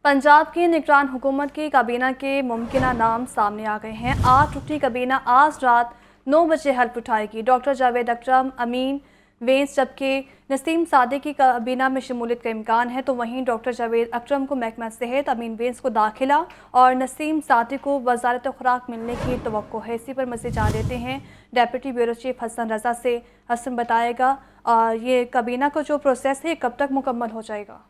पंजाब की निगरान हुकूमत की काबीना के मुमकिना नाम सामने आ गए हैं। 8 रुकनी काबीना आज रात 9 बजे हल्फ उठाएगी। डॉक्टर जावेद अकरम, अमीन वेंस जबकि नसीम सादिक की काबीना में शमूलियत का इम्कान है, तो वहीं डॉक्टर जावेद अकरम को महकमा सेहत, अमीन वेंस को दाखिला और नसीम सादिक को वजारत खुराक मिलने की तवक्को है। इसी पर मज़ीद जान लेते हैं डेप्यूटी ब्यूरो चीफ हसन रज़ा से। हसन बताएगा ये काबीना का जो प्रोसेस है कब तक मुकम्मल हो जाएगा?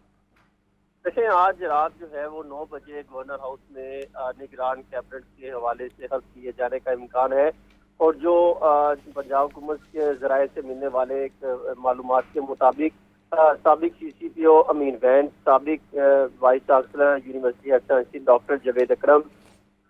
देखिए, आज रात जो है वो 9 बजे गवर्नर हाउस में निगरान कैबिनेट के हवाले से हल्फ किए जाने का इम्कान है। और जो पंजाब हुकूमत के जराये से मिलने वाले एक मालूमात के मुताबिक साबिक CCPO अमीन वैन, साबिक vice chancellor university excellency doctor Javed Akram,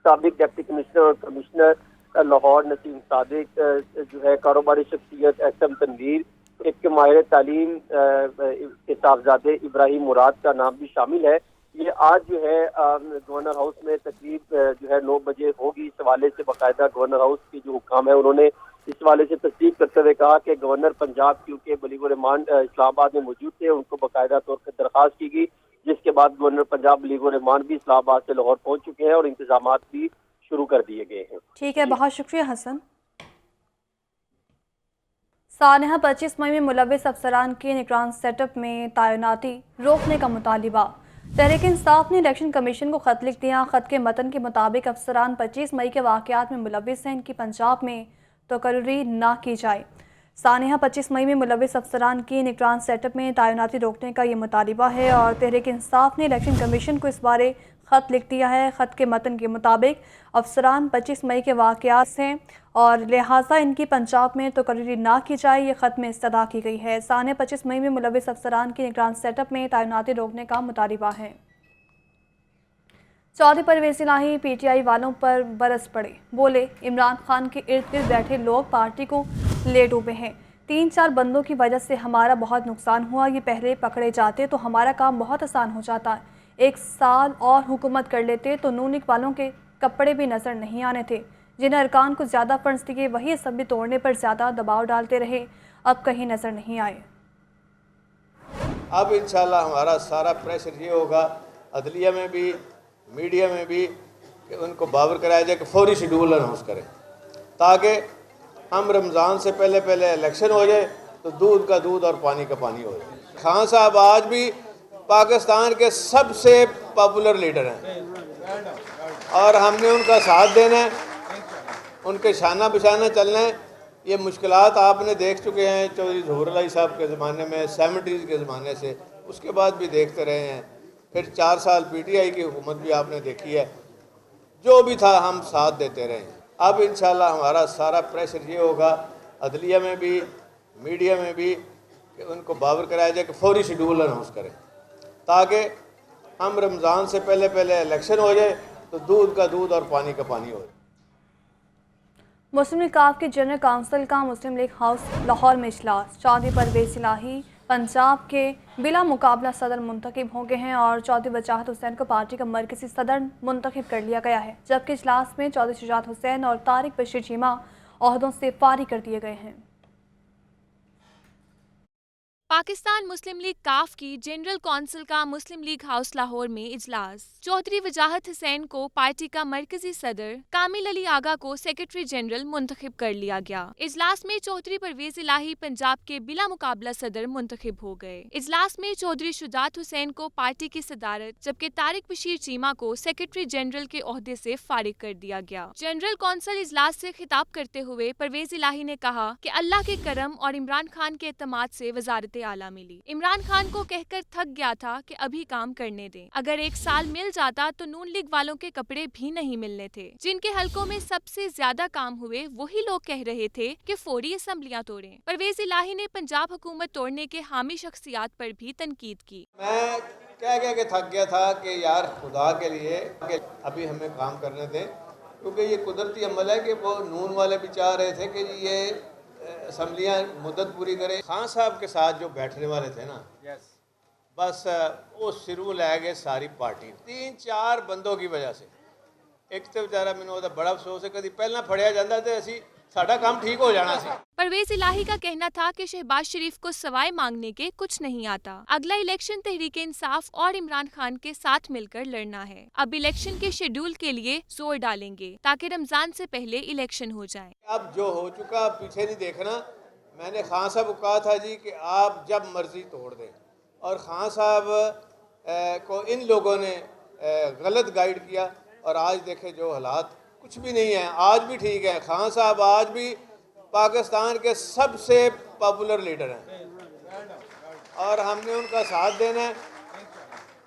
साबिक डिप्टी कमिश्नर और कमिश्नर लाहौर नसीम सादिक, जो है कारोबारी शख्सियत SM तनवीर, एक माहिर तालीम के साहबजादे इब्राहिम मुराद का नाम भी शामिल है। ये आज जो है गवर्नर हाउस में तकरीब जो है 9 बजे होगी। इस हवाले से बाकायदा गवर्नर हाउस के जो हुकाम है उन्होंने इस हवाले से तस्दीक करते हुए कहा कि गवर्नर पंजाब क्योंकि बलीगो रहमान इस्लामाबाद में मौजूद थे, उनको बाकायदा तौर पर दरख्वास्त की गई, जिसके बाद गवर्नर पंजाब बलीगो रहमान भी इस्लामाबाद से लाहौर पहुंच चुके हैं और इंतजाम भी शुरू कर दिए गए हैं। ठीक है, बहुत शुक्रिया हसन। सानहा 25 मई में मुलविस अफसरान के निगरान सेटअप में तैनाती रोकने का मुतालिबा। तहरीक इंसाफ ने इलेक्शन कमीशन को खत लिख दिया। खत के मतन के मुताबिक अफसरान 25 मई के वाक़यात में मुलविस हैं, इनकी पंजाब में तकर्री ना की जाए। सानहा 25 मई में मुलविस अफसरान की निगरान सेटअप में तैनाती रोकने का ये मुतालिबा है और तहरीक इंसाफ ने इलेक्शन कमीशन को इस बारे ख़त लिख दिया है। ख़त के मतन के मुताबिक अफसरान 25 मई के वाक़यात हैं और लिहाजा इनकी पंजाब में तकर्री ना की जाए, ये ख़त में इस्तदा की गई है। साने 25 मई में मुलविस अफसरान की निगरान सेटअप में तैनाती रोकने का मुतालिबा है। चौधरी परवेज़ इलाही PTI वालों पर बरस पड़े, बोले इमरान खान के इर्द गिर्द बैठे लोग पार्टी को ले डूबे हैं। 3-4 बंदों की वजह से हमारा बहुत नुकसान हुआ, ये पहले पकड़े जाते तो हमारा काम बहुत आसान हो जाता। 1 साल और हुकूमत कर लेते तो नून लीग वालों के कपड़े भी नज़र नहीं आने थे। जिन्हें अरकान को ज़्यादा फंड्स दिए वही असम्बली तोड़ने पर ज़्यादा दबाव डालते रहे, अब कहीं नज़र नहीं आए। अब इंशाल्लाह हमारा सारा प्रेशर ये होगा अदलिया में भी मीडिया में भी कि उनको बावर कराया जाए कि फौरी शेड्यूल अनाउंस करें, ताकि हम रमज़ान से पहले पहले इलेक्शन हो जाए तो दूध का दूध और पानी का पानी हो जाए। खान साहब आज भी पाकिस्तान के सबसे पॉपुलर लीडर हैं और हमने उनका साथ देना है, उनके शाना बिशाना चलना है। ये मुश्किलात आपने देख चुके हैं चौधरी ज़हूर अली साहब के ज़माने में, 70s के ज़माने से, उसके बाद भी देखते रहे हैं। फिर 4 साल PTI की हुकूमत भी आपने देखी है। जो भी था हम साथ देते रहे। अब इंशाल्लाह हमारा सारा प्रेशर ये होगा अदलिया में भी मीडिया में भी कि उनको बावर कराया जाए कि फौरी शेड्यूल अनाउंस करें, ताकि हम रमज़ान से पहले पहले इलेक्शन हो जाए तो दूध का दूध और पानी का पानी हो जाए। मुस्लिम लीग काफ की जनरल काउंसिल का मुस्लिम लीग हाउस लाहौर में इजलास। चौधरी परवेज़ इलाही पंजाब के बिला मुकाबला सदर मुंतखब हो गए हैं और चौधरी वजाहत हुसैन को पार्टी का मरकज़ी सदर मुंतखब कर लिया गया है, जबकि इजलास में चौधरी शुजात हुसैन और तारिक बशीर चीमा ओहदों से फारिग कर दिए गए हैं। पाकिस्तान मुस्लिम लीग काफ की जनरल कौंसिल का मुस्लिम लीग हाउस लाहौर में इजलास। चौधरी वजाहत हुसैन को पार्टी का मरकजी सदर, कामिल अली आगा को सेक्रेटरी जनरल मुंतखब कर लिया गया। इजलास में चौधरी परवेज़ इलाही पंजाब के बिला मुकाबला सदर मुंतखब हो गए। इजलास में चौधरी शुजात हुसैन को पार्टी की सदारत, जबकि तारिक बशीर चीमा को सेक्रेटरी जनरल के ओहदे से फारिग कर दिया गया। जनरल कौंसिल इजलास से खिताब करते हुए परवेज़ इलाही ने कहा कि अल्लाह के करम और इमरान खान के एतमाद से वजारत आला मिली। इमरान खान को कहकर थक गया था कि अभी काम करने दें। अगर 1 साल मिल जाता तो नून लीग वालों के कपड़े भी नहीं मिलने थे। जिनके हलकों में सबसे ज्यादा काम हुए वही लोग कह रहे थे कि फौरी असम्बलियां तोड़ें। परवेज़ इलाही ने पंजाब हुकूमत तोड़ने के हामी शख्सियात पर भी तनकीद की। मैं कह के थक गया था कि यार खुदा के लिए कि अभी हमें काम करने दें, क्योंकि ये कुदरती अमल है कि वो नून वाले भी चाह रहे थे कि ये असम्बलियाँ मुद्दत पूरी करें। खान साहब के साथ जो बैठने वाले थे ना, बस वो सिरू लै गए सारी पार्टी 3-4 बंदों की वजह से। एक तो बेचारा मैंने बड़ा अफसोस है, कभी पहला फड़िया जाता तो असी साडा काम ठीक हो जाना सी। परवेज इलाही का कहना था कि शहबाज शरीफ को सवाए मांगने के कुछ नहीं आता। अगला इलेक्शन तहरीक इंसाफ और इमरान खान के साथ मिलकर लड़ना है। अब इलेक्शन के शेड्यूल के लिए जोर डालेंगे ताकि रमजान से पहले इलेक्शन हो जाए। अब जो हो चुका पीछे नहीं देखना। मैंने खान साहब को कहा था जी कि आप जब मर्जी तोड़ दें, और खान साहब को इन लोगों ने गलत गाइड किया, और आज देखे जो हालात कुछ भी नहीं है। आज भी ठीक है, खान साहब आज भी पाकिस्तान के सबसे पॉपुलर लीडर हैं और हमने उनका साथ देना है,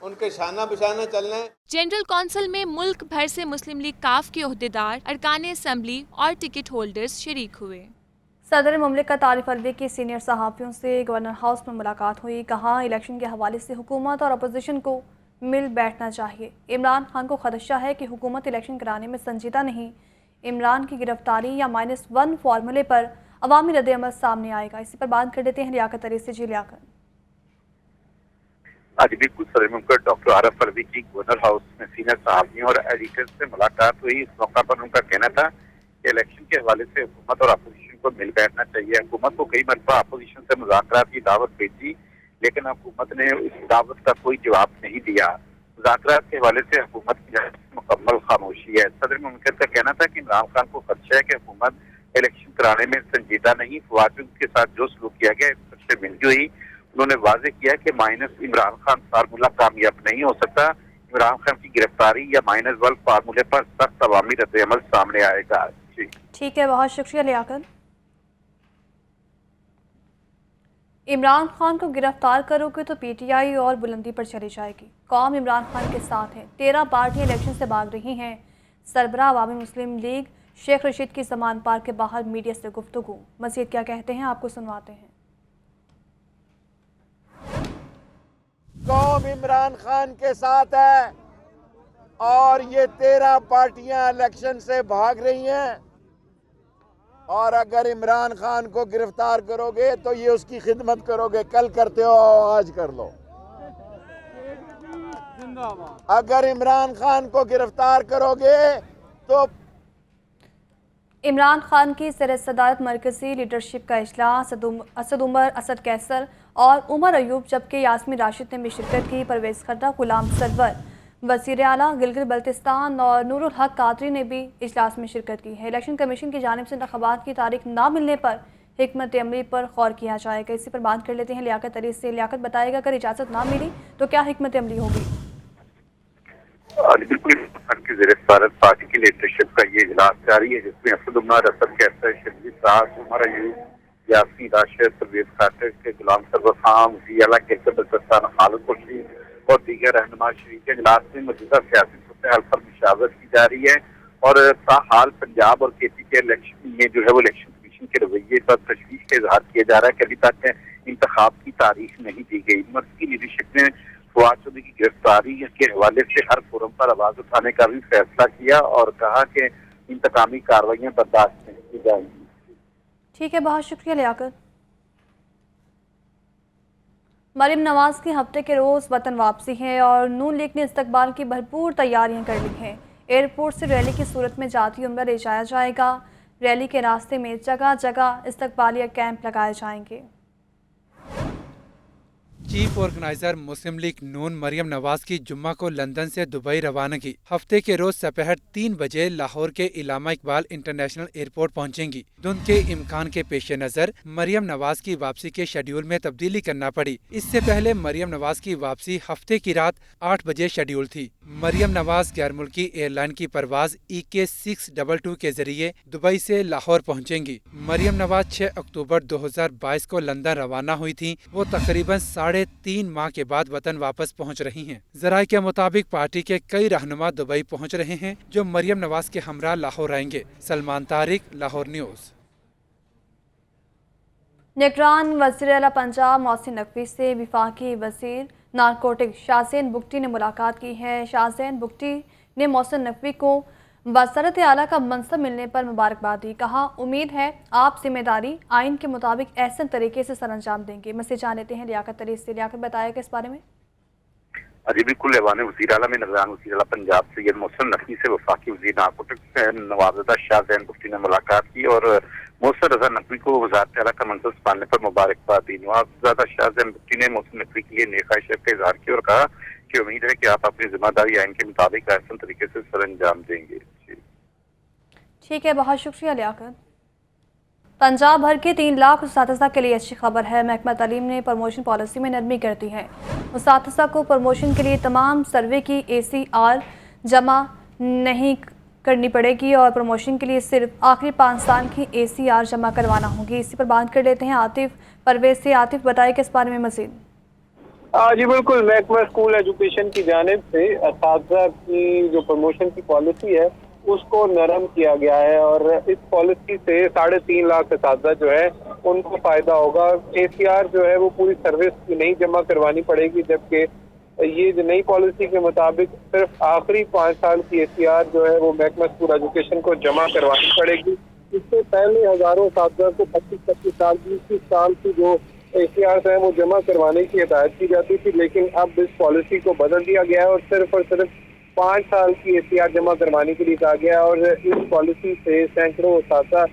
उनके शाना बिशाना चलना है। जनरल कौंसिल में मुल्क भर से मुस्लिम लीग काफ के ओहदेदार, अरकान असम्बली और टिकट होल्डर्स शरीक हुए। सदर मुमलिकत आरिफ अलवी की सीनियर सहाफ़ियों से गवर्नर हाउस में मुलाकात हुई। कहा इलेक्शन के हवाले से हुकूमत और अपोजिशन को मिल बैठना चाहिए। इमरान खान को खदशा है कि हुकूमत इलेक्शन कराने में संजीदा नहीं। इमरान की गिरफ्तारी या -1 फार्मूले पर अवामी रद्द-ए-अमल सामने आएगा। इसी पर बात कर लेते हैं लियाकत अली से। जी लियाकत, आज बिल्कुल सदर मुमलिकत डॉक्टर आरिफ अलवी की गवर्नर हाउस में सीनियर सहाफ़ियों और एडिटर्स से मुलाकात हुई। इस मौका पर उनका कहना था कि इलेक्शन के हवाले से हुकूमत और अपोजिशन को मिल बैठना चाहिए। हुकूमत को कई मरतबा अपोजिशन से मुज़ाकरात की दावत भेजी, लेकिन हुकूमत ने इस दावत का कोई जवाब नहीं दिया। मुज़ाकरात के हवाले से हुकूमत की मुकम्मल खामोशी है। सदर मुमलिकत का कहना था कि इमरान खान को खदशा है कि हुकूमत इलेक्शन कराने में संजीदा नहीं। फवाद के साथ जो सलूक किया गया इससे मिलती हुई उन्होंने वाजे किया कि माइनस इमरान खान फार्मूला कामयाब नहीं हो सकता। इमरान खान की गिरफ्तारी या -1 फार्मूले पर सख्त अवामी रद्द-ए-अमल सामने आएगा। जी ठीक है, बहुत शुक्रिया लियाकत। इमरान खान को गिरफ्तार करोगे तो PTI और बुलंदी पर चली जाएगी। कौम इमरान खान के साथ है। 13 पार्टियां इलेक्शन से भाग रही हैं। सरबराह अवामी मुस्लिम लीग शेख रशीद की समान पार्क के बाहर मीडिया से गुफ्तगू। मज़ीद क्या कहते हैं आपको सुनवाते हैं। कौम इमरान खान के साथ है और ये 13 पार्टियां इलेक्शन से भाग रही हैं, और अगर इमरान खान को गिरफ्तार करोगे तो ये उसकी खिदमत करोगे। कल करते हो आज कर लो। अगर इमरान खान को गिरफ्तार करोगे तो इमरान खान की सदारत मरकजी लीडरशिप का इजलास असद उमर, असद कैसर और उमर अयूब, जबकि यास्मीन राशिद ने भी शिरकत की। परवेज खर्रा, गुलाम सरवर, वज़ीर आला गिलगित बल्तिस्तान और नूरुल हक कादरी ने भी इजलास में शिरकत की है। इलेक्शन कमीशन की जानिब से इंतखाबात की तारीख ना मिलने पर हिकमत अमली पर गौर किया जाएगा। इसी पर बात कर लेते हैं लियाकत अली से। लियाकत, बताएगा अगर इजाज़त ना मिली तो क्या हिकमत अमली होगी? बिल्कुल की ज़ेर-ए-सदारत पार्टी की लीडरशिप का ये इजलास जारी है, जिसमें असद उमर, असद कैसर, शर्जील साहब, उमर अयूब, यास्मीन राशिद, परवेज खर्रा के गुलाम सरवर खान, वज़ीर आला गिलगित बल्तिस्तान खालिद खुर्शीद और दीगर रहनुमा शरीक के इजलास में मौजूदा सियासी सूरत-ए-हाल पर मुशावरत की जा रही है। और ताहाल पंजाब और KP के इलेक्शन में जो है वो इलेक्शन कमीशन के रवैये पर तशवीश का इजहार किया जा रहा है कि अभी तक इंतखाब की तारीख नहीं दी गई। मर्कज़ी लीडरशिप ने फवाद चौधरी की गिरफ्तारी के हवाले से हर फोरम पर आवाज उठाने का भी फैसला किया और कहा कि इंतकामी कार्रवाइयां बर्दाश्त नहीं की जाएंगी। ठीक है, बहुत शुक्रिया लियाकत। मरियम नवाज की हफ्ते के रोज़ वतन वापसी है और नून लीग ने इस्तकबाल की भरपूर तैयारियां कर ली हैं। एयरपोर्ट से रैली की सूरत में जाती उम्र ले जाया जाएगा। रैली के रास्ते में जगह जगह इस्तकबालिया कैंप लगाए जाएंगे। चीफ ऑर्गेनाइजर मुस्लिम लीग नून मरियम नवाज की जुम्मा को लंदन से दुबई रवानगी हफ्ते के रोज दोपहर 3 बजे लाहौर के इलामा इकबाल इंटरनेशनल एयरपोर्ट पहुंचेंगी। धुंध के इम्कान के पेश नजर मरियम नवाज की वापसी के शेड्यूल में तब्दीली करना पड़ी। इससे पहले मरियम नवाज की वापसी हफ्ते की रात 8 बजे शेड्यूल थी। मरियम नवाज गैर मुल्की एयरलाइन की परवाज EK 622 के जरिए दुबई से लाहौर पहुंचेंगी। मरियम नवाज 6 अक्टूबर 2022 को लंदन रवाना हुई थी। वो तकरीबन 3.5 माह के बाद वतन वापस पहुंच रही हैं। जराये के मुताबिक पार्टी के कई रहनुमा दुबई पहुंच रहे हैं जो मरियम नवाज के हमरा लाहौर आएंगे। सलमान तारिक, लाहौर न्यूज़। निगरान वज़ीर आला पंजाब मोहसिन नकवी से वफाकी वज़ीर नारकोटिक शाहज़ैन बुगटी ने मुलाकात की है। शाहज़ैन बुगटी ने मोहसिन नकवी को वज़ारत आला का मनसब मिलने पर मुबारकबाद दी। कहा उम्मीद है आप जिम्मेदारी आइन के मुताबिक ऐसे तरीके से सरअंजाम देंगे। मज़ीद जान लेते हैं लियाकत अली से। लियाकत, बताएगा इस बारे में। अजी बिल्कुल ऐवान वज़ीर आला में नज़रान वज़ीर आला पंजाब सैयद मोहसिन नकवी से वफाकी वज़ीर नारकोटिक्स नवाबज़दा शाहज़ैन मुफ्ती ने मुलाकात की और मोहसिन रज़ा नकवी को वज़ारत आला का मंसब संभालने पर मुबारकबाद दी। नवाबज़दा शाहज़ैन मुफ्ती ने मोहसिन नकवी के लिए नेक ख्वाहिश का इज़हार किया और कहा कि उम्मीद है कि आप अपनी जिम्मेदारी आइन के मुताबिक आसान तरीके से सरअंजाम देंगे। ठीक है, बहुत शुक्रिया लियाकत। पंजाब भर के 3 लाख उस्ताद के लिए अच्छी खबर है। महकमा तालीम ने प्रमोशन पॉलिसी में नरमी कर दी है। उस्ताद को प्रमोशन के लिए तमाम सर्वे की ACR जमा नहीं करनी पड़ेगी और प्रमोशन के लिए सिर्फ आखिरी 5 साल की ACR जमा करवाना होगी। इसी पर बात कर लेते हैं आतिफ परवेज से। आतिफ, बताइए कि इस बारे में मज़ीद। जी बिल्कुल, महकमा स्कूल एजुकेशन की जानिब से असातिज़ा की जो प्रमोशन की पॉलिसी है उसको नरम किया गया है और इस पॉलिसी से 3.5 लाख असातिज़ा जो है उनको फायदा होगा। ACR जो है वो पूरी सर्विस की नहीं जमा करवानी पड़ेगी, जबकि ये जो नई पॉलिसी के मुताबिक सिर्फ आखिरी 5 साल की ACR जो है वो महकमा स्कूल एजुकेशन को जमा करवानी पड़ेगी। इससे पहले हजारों असातिज़ा को 25-25 साल 20 साल की जो ACR है वो जमा करवाने की हिदायत की जाती थी, लेकिन अब इस पॉलिसी को बदल दिया गया है और सिर्फ 5 साल की ACR जमा करवाने के लिए कहा गया। और इस पॉलिसी से सैकड़ों असातिज़ा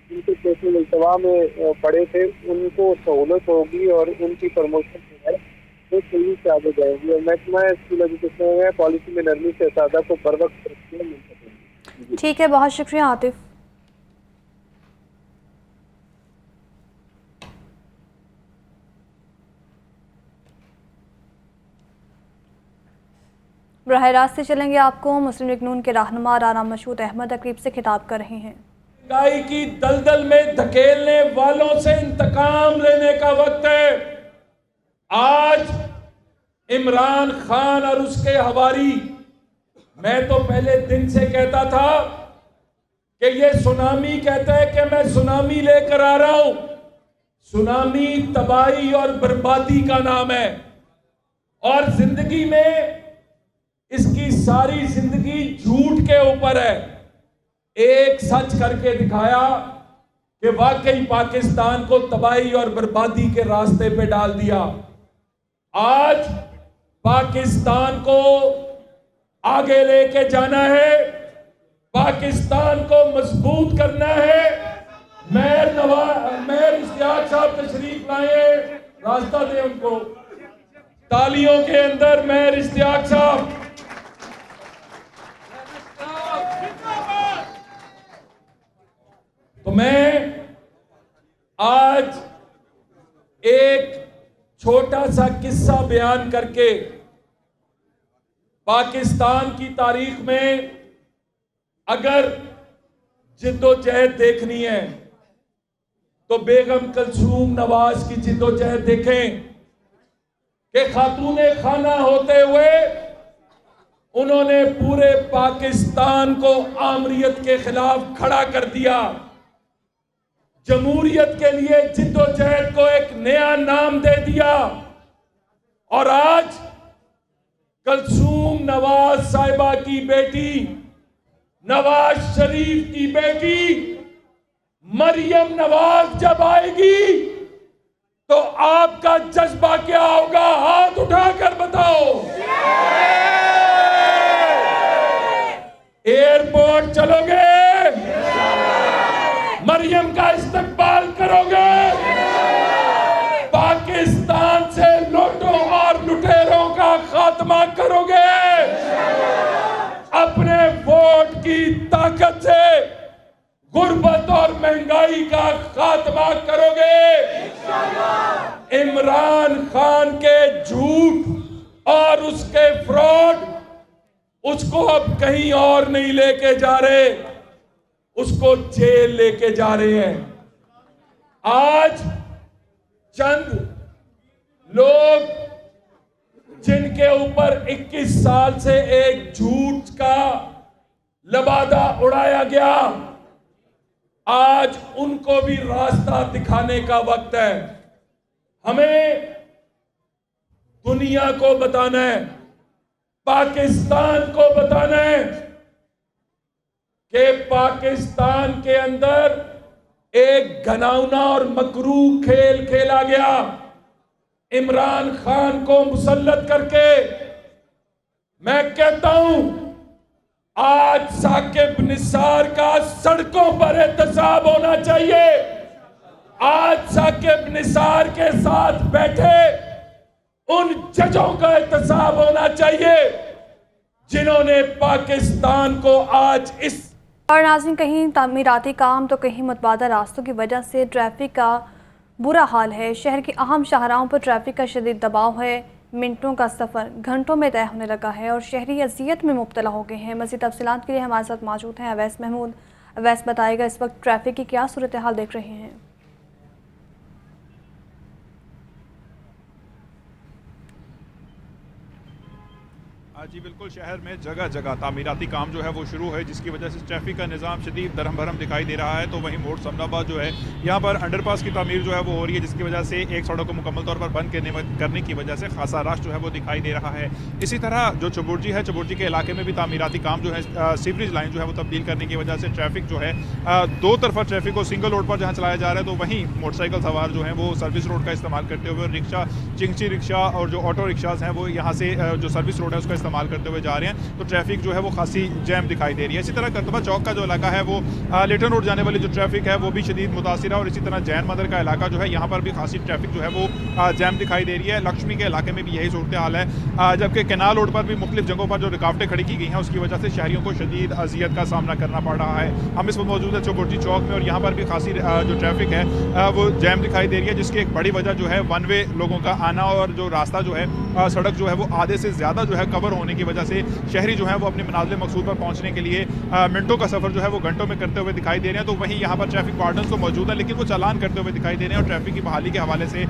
जिनके कोचिंग इल्तवा में पड़े थे उनको सहूलत होगी और उनकी प्रमोशन जो है वो तेजी से आगे जाएगी और महकमा स्कूल एजुकेशन में पॉलिसी में नरमी से असातिज़ा को बर वक्त मिल सकेगी। ठीक है, बहुत शुक्रिया आतिफ। बराह रास्त से चलेंगे आपको मुस्लिम लीग नून के रहनुमा राना मशहूद अहमद तकरीब से खिताब कर रहे हैं। महंगाई की दलदल में धकेलने वालों से इंतकाम लेने का वक्त है। आज इमरान खान और उसके हवारी, मैं तो पहले दिन से कहता था कि ये सुनामी कहता है कि मैं सुनामी लेकर आ रहा हूं। सुनामी तबाही और बर्बादी का नाम है और जिंदगी में इसकी सारी जिंदगी झूठ के ऊपर है। एक सच करके दिखाया कि वाकई पाकिस्तान को तबाही और बर्बादी के रास्ते पे डाल दिया। आज पाकिस्तान को आगे लेके जाना है, पाकिस्तान को मजबूत करना है। मेयर इश्तियाक साहब तशरीफ लाए, रास्ता दे उनको। तालियों के अंदर मेयर इश्तियाक साहब। तो मैं आज एक छोटा सा किस्सा बयान करके पाकिस्तान की तारीख में अगर जिद्दोजहद देखनी है तो बेगम कलसूम नवाज की जिद्दोजहद देखें कि खातूने खाना होते हुए उन्होंने पूरे पाकिस्तान को आमरीत के खिलाफ खड़ा कर दिया। जमहूरियत के लिए जिद्दोजहद को एक नया नाम दे दिया और आज कलसूम नवाज साहिबा की बेटी, नवाज शरीफ की बेटी मरियम नवाज जब आएगी तो आपका जज्बा क्या होगा? हाथ उठाकर बताओ। एयरपोर्ट चलोगे? मरियम का इस्तकबाल करोगे? पाकिस्तान से लूटों और लुटेरों का खात्मा करोगे? अपने वोट की ताकत से गुर्बत और महंगाई का खात्मा करोगे? इमरान खान के झूठ और उसके फ्रॉड, उसको अब कहीं और नहीं लेके जा रहे, उसको जेल लेके जा रहे हैं। आज चंद लोग जिनके ऊपर 21 साल से एक झूठ का लबादा उड़ाया गया, आज उनको भी रास्ता दिखाने का वक्त है। हमें दुनिया को बताना है, पाकिस्तान को बताना है कि पाकिस्तान के अंदर एक घिनौना और मकरूह खेल खेला गया। इमरान खान को मुसल्लत करके मैं कहता हूं आज साकिब निसार का सड़कों पर एहतसाब होना चाहिए। आज साकिब निसार के साथ बैठे उन जजों का एहतसाब होना चाहिए जिन्होंने पाकिस्तान को आज इस। और नाज़रीन, कहीं तामीराती काम तो कहीं मुतबादल रास्तों की वजह से ट्रैफिक का बुरा हाल है। शहर की अहम शाहराहों पर ट्रैफिक का शदीद दबाव है। मिनटों का सफ़र घंटों में तय होने लगा है और शहरी अजियत में मुब्तला हो गए हैं। मज़ीद तफसीलात के लिए हमारे साथ मौजूद हैं अवैस महमूद। अवैस, बताएगा इस वक्त ट्रैफिक की क्या सूरत हाल देख रहे हैं? जी बिल्कुल, शहर में जगह जगह तामीराती काम जो है वो शुरू है, जिसकी वजह से ट्रैफिक का निज़ाम शदीद दरहम भरम दिखाई दे रहा है। तो वहीं मोड़ समनाबाद जो है यहाँ पर अंडरपास की तामीर जो है वो हो रही है, जिसकी वजह से एक सड़क को मुकम्मल तौर पर बंद करने की वजह से खासा रश जो है वो दिखाई दे रहा है। इसी तरह जो चबुर्जी है, चबुर्जी के इलाके में भी तामीराती काम जो है, सीवरेज लाइन जो है वो तब्दील करने की वजह से ट्रैफिक जो है दो तरफा ट्रैफिक को सिंगल रोड पर जहाँ चलाया जा रहा है, तो वहीं मोटरसाइकिल सवार जो है वो सर्विस रोड का इस्तेमाल करते हुए रिक्शा, चिंगची रिक्शा और जो ऑटो रिक्शाज हैं वो यहाँ से जो सर्विस रोड है उसका इस्तेमाल करते हुए जा रहे हैं। तो ट्रैफिक जो है वो खासी जैम दिखाई दे रही है। इसी तरह करतबा चौक का जो इलाका है वो लिटन रोड जाने वाली जो ट्रैफिक है वो भी शदीद मुतासिर है। और इसी तरह जैन मंदिर का इलाका जो है यहाँ पर भी खासी ट्रैफिक जो है वो जैम दिखाई दे रही है। लक्ष्मी के इलाके में भी यही सूरत हाल है, जबकि कैनाल रोड पर भी मुख्तलिफ जगहों पर जो रुकावटें खड़ी की गई हैं उसकी वजह से शहरियों को शदीद अजियत का सामना करना पड़ रहा है। हम इस वक्त मौजूद है चौबुर्जी चौक में और यहाँ पर भी खासी जो ट्रैफिक है वो जैम दिखाई दे रही है, जिसकी एक बड़ी वजह जो है वन वे लोगों का आना और जो रास्ता जो है सड़क जो है वो आधे से ज़्यादा जो है कवर होने की वजह से शहरी जो है वो अपने मनाज़िल मकसूद पर पहुंचने के लिए मिनटों का सफ़र जो है वो घंटों में करते हुए दिखाई दे रहे हैं। तो वहीं यहाँ पर ट्रैफिक वार्डन तो मौजूद है, लेकिन वो चालान करते हुए दिखाई दे रहे हैं और ट्रैफिक की बहाली के हवाले से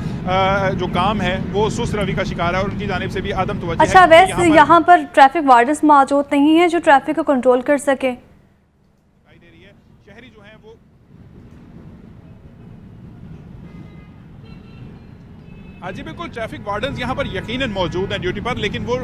जो काम है वो सुस्त रवि का शिकार है और उनकी जानिब से भी आदम तवज्जो है। अच्छा वैसे यहाँ पर ट्रैफिक वार्डन्स मौजूद नहीं है जो ट्रैफिक को कंट्रोल कर सके? दिखाई दे रही है शहरी जो है वो जी बिल्कुल, ट्रैफिक वार्डन्स यहाँ पर यकीनन मौजूद हैं ड्यूटी पर, लेकिन वो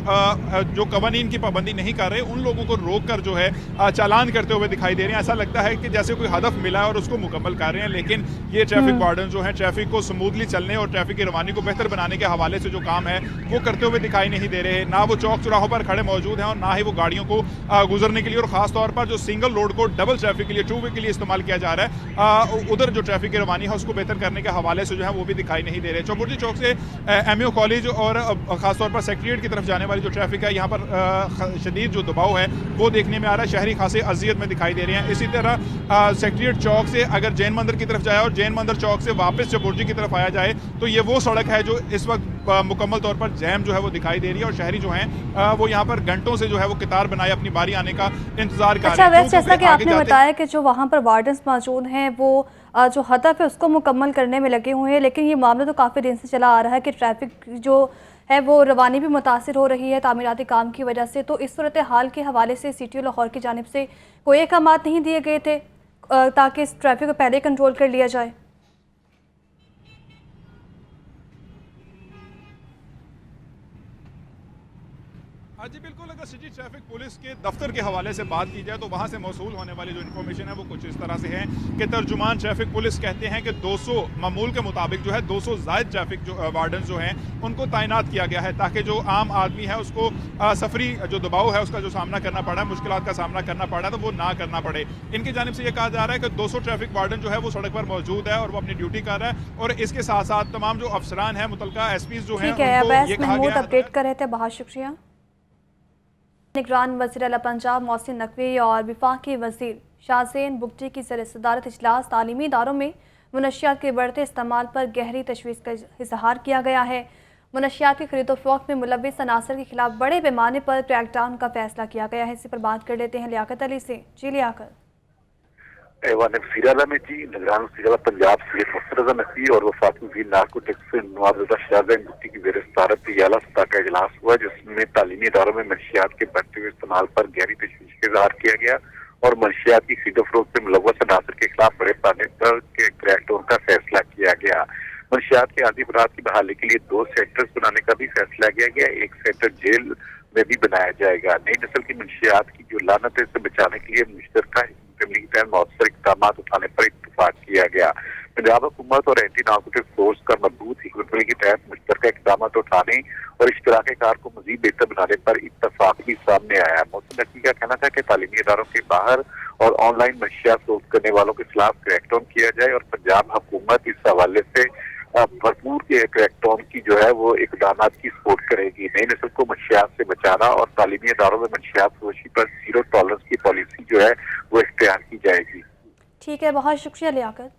जो कवानीन की पाबंदी नहीं कर रहे उन लोगों को रोक कर जो है चालान करते हुए दिखाई दे रहे हैं। ऐसा लगता है कि जैसे कोई हदफ मिला है और उसको मुकम्मल कर रहे हैं, लेकिन ये ट्रैफिक वार्डन जो है ट्रैफिक को स्मूथली चलने और ट्रैफिक की रवानी को बेहतर बनाने के हवाले से जो काम है वो करते हुए दिखाई नहीं दे रहे। ना वो चौक चौराहों पर खड़े मौजूद हैं और ना ही वो गाड़ियों को गुजरने के लिए और खास तौर पर जो सिंगल रोड को डबल ट्रैफिक के लिए, टू वे के लिए इस्तेमाल किया जा रहा है, उधर जो ट्रैफिक की रवानी है उसको बेहतर करने के हवाले से जो है वो भी दिखाई नहीं दे रहे। चौबुर्जी चौक से एमयू कॉलेज और खासतौर पर सेक्रेटरीट की तरफ जाने वाली जो ट्रैफिक है यहाँ पर शदीद जो दबाव है वो देखने में आ रहा है। शहरी खासे अजियत में दिखाई दे रहे हैं। इसी तरह सेक्रेटरीट चौक से अगर जैन मंदिर की तरफ जाए और जैन मंदिर चौक से वापस चबुर्जी की तरफ आया जाए तो ये वो सड़क है जो इस वक्त मुकम्मल तौर पर जैम जो है वो दिखाई दे रही है और शहरी जो हैं वो यहाँ पर घंटों से जो है वो कतार बनाए अपनी बारी आने का इंतजार कर रहे हैं। अच्छा, जैसा कि आपने बताया कि जो वहाँ पर वार्डन्स मौजूद हैं वो जो हदफ है उसको मुकम्मल करने में लगे हुए हैं, लेकिन ये मामला तो काफ़ी दिन से चला आ रहा है कि ट्रैफिक जो है वो रवानी भी मुतासिर हो रही है तामीराती काम की वजह से। तो इस सूरत हाल के हवाले से सिटी लाहौर की जानिब से कोई अहकामात नहीं दिए गए थे ताकि इस ट्रैफिक को पहले कंट्रोल कर लिया जाए? जी बिल्कुल, अगर सिटी ट्रैफिक पुलिस के दफ्तर के हवाले से बात की जाए तो वहाँ से मौसूल होने वाली जो इन्फॉर्मेशन है वो कुछ इस तरह से है कि तर्जुमान ट्रैफिक पुलिस कहते हैं कि 200 मामूल के मुताबिक जो है 200 जायद ट्रैफिक जो वार्डन जो हैं उनको तैनात किया गया है ताकि जो आम आदमी है उसको सफरी जो दबाव है उसका जो सामना करना पड़ा है, मुश्किलात का सामना करना पड़ा तो वो ना करना पड़े। इनकी जानिब से ये कहा जा रहा है कि 200 ट्रैफिक वार्डन जो है वो सड़क पर मौजूद है और वो अपनी ड्यूटी कर रहा है और इसके साथ साथ तमाम जो अफसरान है मुतलका एसपीज जो है अपडेट कर रहे थे, बहुत शुक्रिया। निगरान वज़ीर आला पंजाब मोहसिन नकवी और वफाकी वज़ीर शाहज़ेन बुगटी की सदारत इजलास तालीमी इदारों में मुनशियात के बढ़ते इस्तेमाल पर गहरी तशवीश का इजहार किया गया है। मुनशियात की खरीदो फरोख्त में मुलव्विस अनासर के खिलाफ बड़े पैमाने पर क्रैकडाउन का फैसला किया गया है। इसी पर बात कर लेते हैं लियाकत अली से। जी लियाकत। ऐवान वज़ीर आला में जी निगरान वज़ीर आला पंजाब सैयद मोहसिन रज़ा नकवी और वफाकी वज़ीर नार्कोटिक्स नवाब रज़ा शाहज़ेन बुगटी की ज़ेर सदारत आला सतह का इजलास हुआ, जिसमें तालीमी इदारों में मंशियात के बढ़ते हुए इस्तेमाल पर गहरी तशवीश का इजहार किया गया और मंशियात की खरीदो फरोख्त में मुलव्वस अनासर के खिलाफ बड़े पैमाने पर क्रैकडाउन का फैसला किया गया। मंशियात के आदि अफराद की बहाली के लिए 2 सेक्टर्स बनाने का भी फैसला किया गया। एक सेक्टर जेल में भी बनाया जाएगा। नई नस्ल की मंशियात की जो लानत है से बचाने के लिए मुश्तरका मौसर इक़दाम उठाने पर इत्तफाक किया गया। पंजाब हुकूमत और एंटी नार्कोटिक फोर्स का मजबूत हिकमत के तहत मुश्तरका इक़दाम उठाने और इश्तराकी कार को मजीद बेहतर बनाने पर इत्तफाक भी सामने आया है। मौसम नकवी का कहना था कि तालीमी इदारों के बाहर और ऑनलाइन मंशियात फरोख्त करने वालों के खिलाफ क्रैकडाउन किया जाए और पंजाब हुकूमत इस हवाले से भरपूर के क्रैकडाउन की जो है वो इकदाम की सपोर्ट करेगी। नई नस्ल को मंशियात से बचाना और तालीमी इदारों में मंशियात फरोशी पर जीरो टॉलरेंस की पॉलिसी जो है वो इख्तियार की जाएगी। ठीक है, बहुत शुक्रिया लियाकत।